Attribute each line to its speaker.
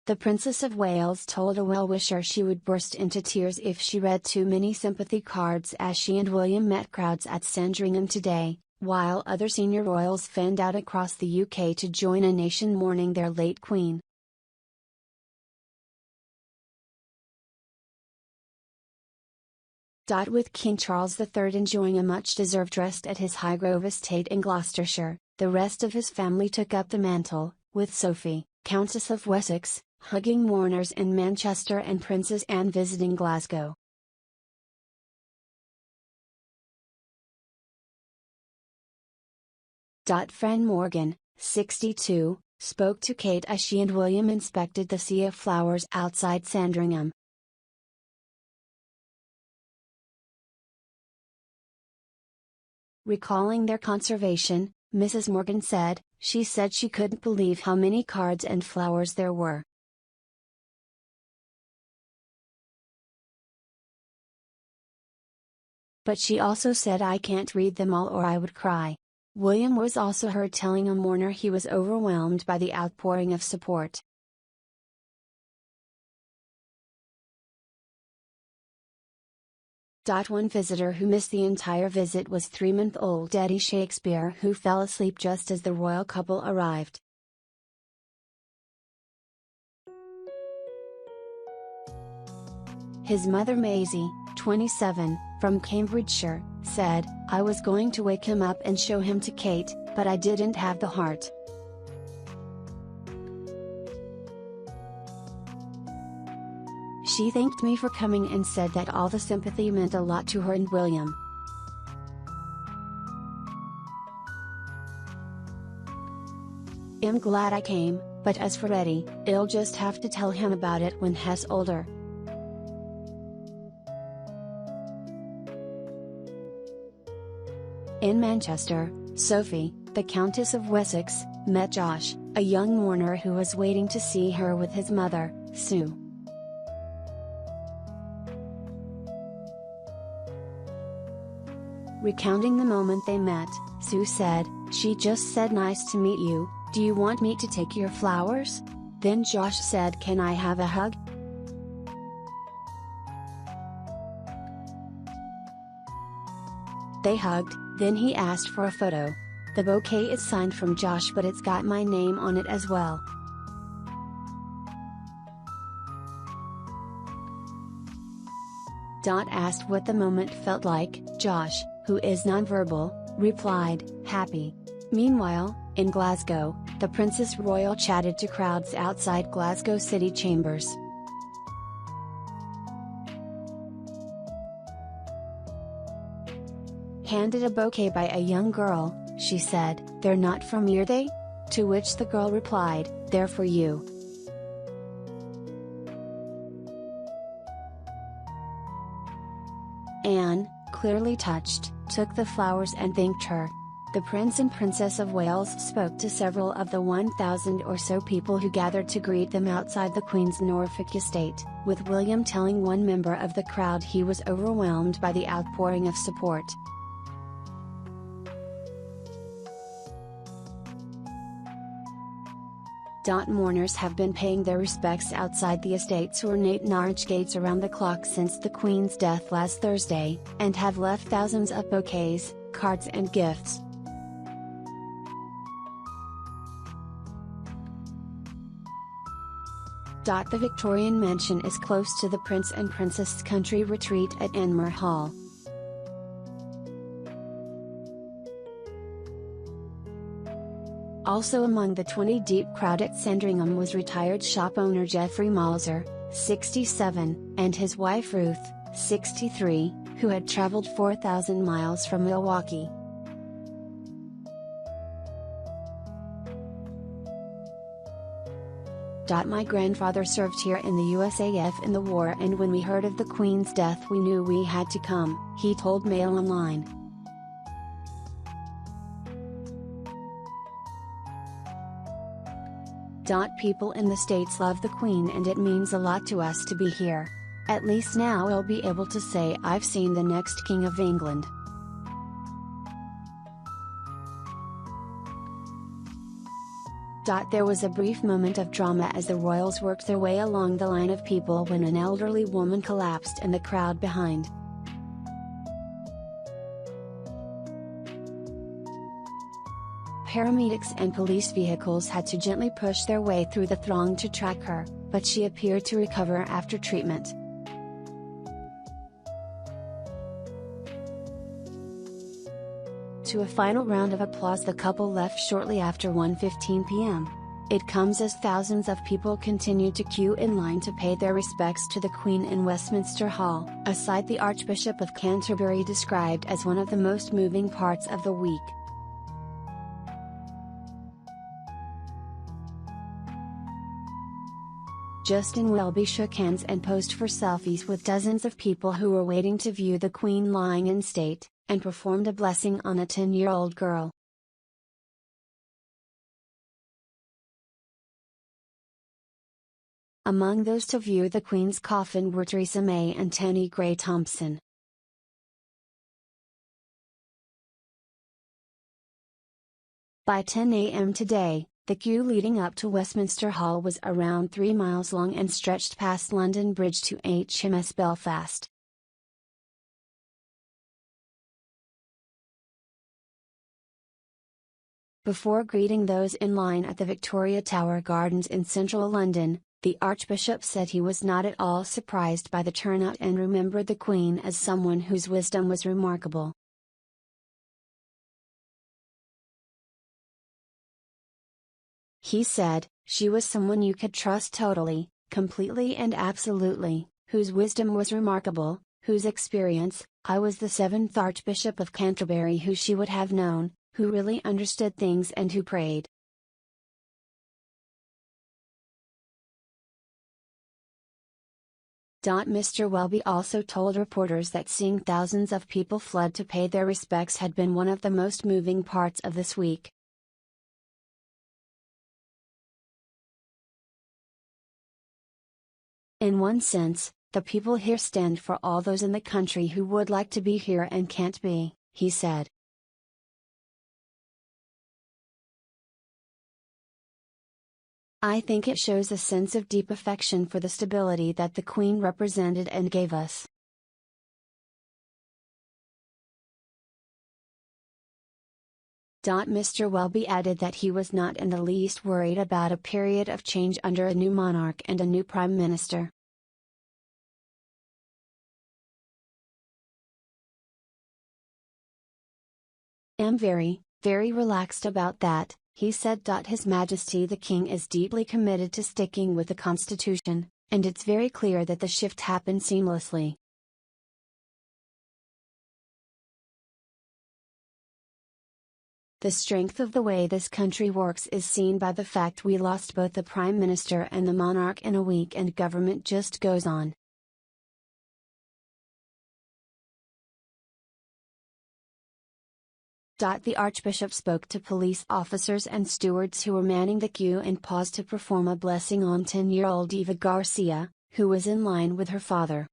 Speaker 1: The Princess of Wales told a well-wisher she would burst into tears if she read too many sympathy cards as she and William met crowds at Sandringham today, while other senior royals fanned out across the UK to join a nation mourning their late Queen. With King Charles III enjoying a much-deserved rest at his Highgrove estate in Gloucestershire, the rest of his family took up the mantle, with Sophie, Countess of Wessex, hugging mourners in Manchester and Princess Anne visiting Glasgow. Fran Morgan, 62, spoke to Kate as she and William inspected the sea of flowers outside Sandringham. Recalling their conservation, Mrs. Morgan said, she said she couldn't believe how many cards and flowers there were. But she also said I can't read them all or I would cry. William was also heard telling a mourner he was overwhelmed by the outpouring of support. One visitor who missed the entire visit was 3-month-old Eddie Shakespeare, who fell asleep just as the royal couple arrived. His mother Maisie, 27, from Cambridgeshire, said, I was going to wake him up and show him to Kate, but I didn't have the heart. She thanked me for coming and said that all the sympathy meant a lot to her and William. I'm glad I came, but as for Eddie, I'll just have to tell him about it when he's older. In Manchester, Sophie, the Countess of Wessex, met Josh, a young mourner who was waiting to see her with his mother, Sue. Recounting the moment they met, Sue said, she just said nice to meet you, do you want me to take your flowers? Then Josh said can I have a hug? They hugged, then he asked for a photo. The bouquet is signed from Josh but it's got my name on it as well. Asked what the moment felt like, Josh, who is nonverbal, replied, happy. Meanwhile, in Glasgow, the Princess Royal chatted to crowds outside Glasgow city chambers. Handed a bouquet by a young girl, she said, they're not from here, they? To which the girl replied, they're for you. Anne, clearly touched, took the flowers and thanked her. The Prince and Princess of Wales spoke to several of the 1,000 or so people who gathered to greet them outside the Queen's Norfolk estate, with William telling one member of the crowd he was overwhelmed by the outpouring of support. Mourners have been paying their respects outside the estate's ornate Norwich gates around the clock since the Queen's death last Thursday, and have left thousands of bouquets, cards and gifts. The Victorian mansion is close to the Prince and Princess' country retreat at Anmer Hall. Also among the 20-deep crowd at Sandringham was retired shop owner Geoffrey Malzer, 67, and his wife Ruth, 63, who had traveled 4,000 miles from Milwaukee. My grandfather served here in the USAF in the war, and when we heard of the Queen's death we knew we had to come, he told Mail Online. People in the States love the Queen and it means a lot to us to be here. At least now I'll be able to say I've seen the next King of England. There was a brief moment of drama as the royals worked their way along the line of people when an elderly woman collapsed in the crowd behind. Paramedics and police vehicles had to gently push their way through the throng to track her, but she appeared to recover after treatment. To a final round of applause, the couple left shortly after 1:15 p.m. It comes as thousands of people continued to queue in line to pay their respects to the Queen in Westminster Hall, a sight the Archbishop of Canterbury described as one of the most moving parts of the week. Justin Welby shook hands and posed for selfies with dozens of people who were waiting to view the Queen lying in state, and performed a blessing on a 10-year-old girl. Among those to view the Queen's coffin were Theresa May and Tanni Grey-Thompson. By 10 a.m. today, the queue leading up to Westminster Hall was around 3 miles long and stretched past London Bridge to HMS Belfast. Before greeting those in line at the Victoria Tower Gardens in central London, the Archbishop said he was not at all surprised by the turnout and remembered the Queen as someone whose wisdom was remarkable. He said, "She was someone you could trust totally, completely and absolutely, whose wisdom was remarkable, whose experience, I was the seventh Archbishop of Canterbury who she would have known, who really understood things and who prayed." Mr. Welby also told reporters that seeing thousands of people flood to pay their respects had been one of the most moving parts of this week. "In one sense, the people here stand for all those in the country who would like to be here and can't be," he said. "I think it shows a sense of deep affection for the stability that the Queen represented and gave us." Mr. Welby added that he was not in the least worried about a period of change under a new monarch and a new Prime Minister. "I'm very, very relaxed about that," he said. His Majesty the King is deeply committed to sticking with the Constitution, and it's very clear that the shift happened seamlessly. "The strength of the way this country works is seen by the fact we lost both the Prime Minister and the monarch in a week and government just goes on." The Archbishop spoke to police officers and stewards who were manning the queue and paused to perform a blessing on 10-year-old Eva Garcia, who was in line with her father.